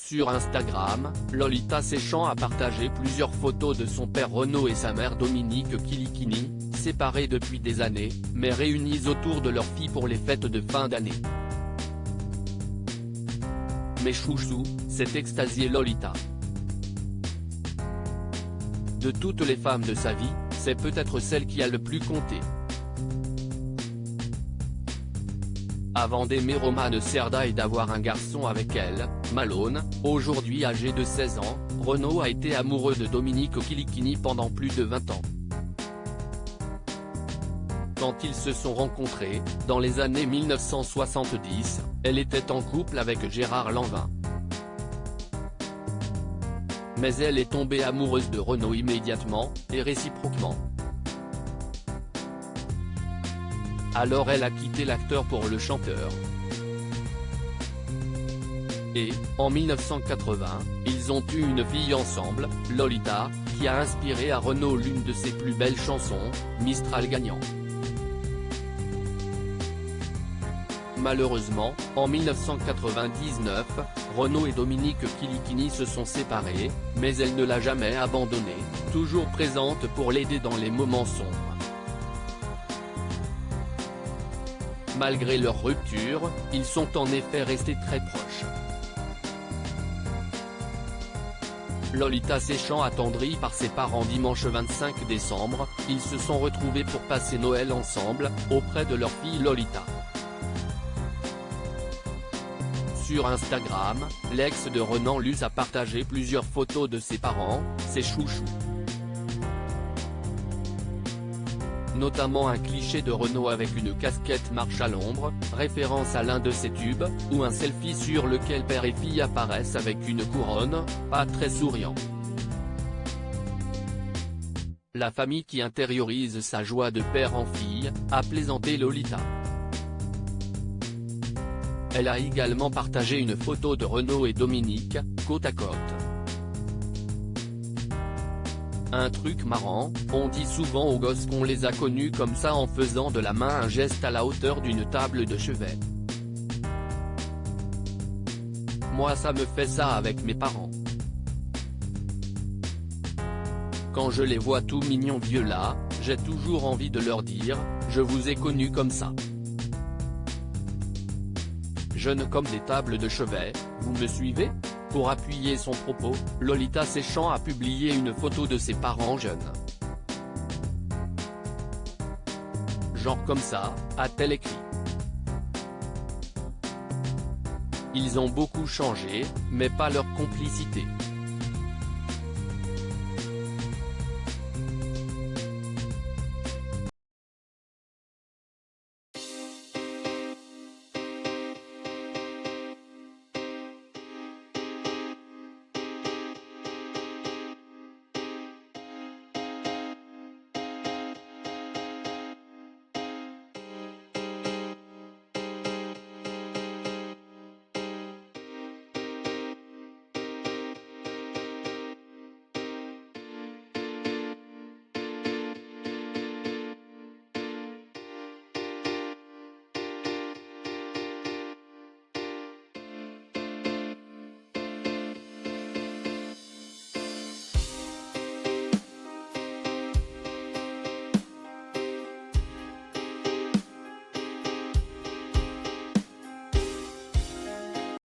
Sur Instagram, Lolita Séchant a partagé plusieurs photos de son père Renaud et sa mère Dominique Kilikini, séparés depuis des années, mais réunis autour de leur fille pour les fêtes de fin d'année. Mais chouchou, s'est extasiée Lolita. De toutes les femmes de sa vie, c'est peut-être celle qui a le plus compté. Avant d'aimer Romane Cerda et d'avoir un garçon avec elle, Malone, aujourd'hui âgé de 16 ans, Renaud a été amoureux de Dominique Kilikini pendant plus de 20 ans. Quand ils se sont rencontrés, dans les années 1970, elle était en couple avec Gérard Lanvin. Mais elle est tombée amoureuse de Renaud immédiatement, et réciproquement. Alors elle a quitté l'acteur pour le chanteur. Et, en 1980, ils ont eu une fille ensemble, Lolita, qui a inspiré à Renaud l'une de ses plus belles chansons, Mistral gagnant. Malheureusement, en 1999, Renaud et Dominique Kilikini se sont séparés, mais elle ne l'a jamais abandonné, toujours présente pour l'aider dans les moments sombres. Malgré leur rupture, ils sont en effet restés très proches. Lolita Séchant attendrie par ses parents dimanche 25 décembre, ils se sont retrouvés pour passer Noël ensemble, auprès de leur fille Lolita. Sur Instagram, l'ex de Renan Luce a partagé plusieurs photos de ses parents, ses chouchous. Notamment un cliché de Renaud avec une casquette marche à l'ombre, référence à l'un de ses tubes, ou un selfie sur lequel père et fille apparaissent avec une couronne, pas très souriant. La famille qui intériorise sa joie de père en fille, a plaisanté Lolita. Elle a également partagé une photo de Renaud et Dominique, côte à côte. Un truc marrant, on dit souvent aux gosses qu'on les a connus comme ça en faisant de la main un geste à la hauteur d'une table de chevet. Moi ça me fait ça avec mes parents. Quand je les vois tout mignons vieux là, j'ai toujours envie de leur dire, je vous ai connus comme ça. Jeunes comme des tables de chevet, vous me suivez ? Pour appuyer son propos, Lolita Séchant a publié une photo de ses parents jeunes. Genre comme ça, a-t-elle écrit. Ils ont beaucoup changé, mais pas leur complicité.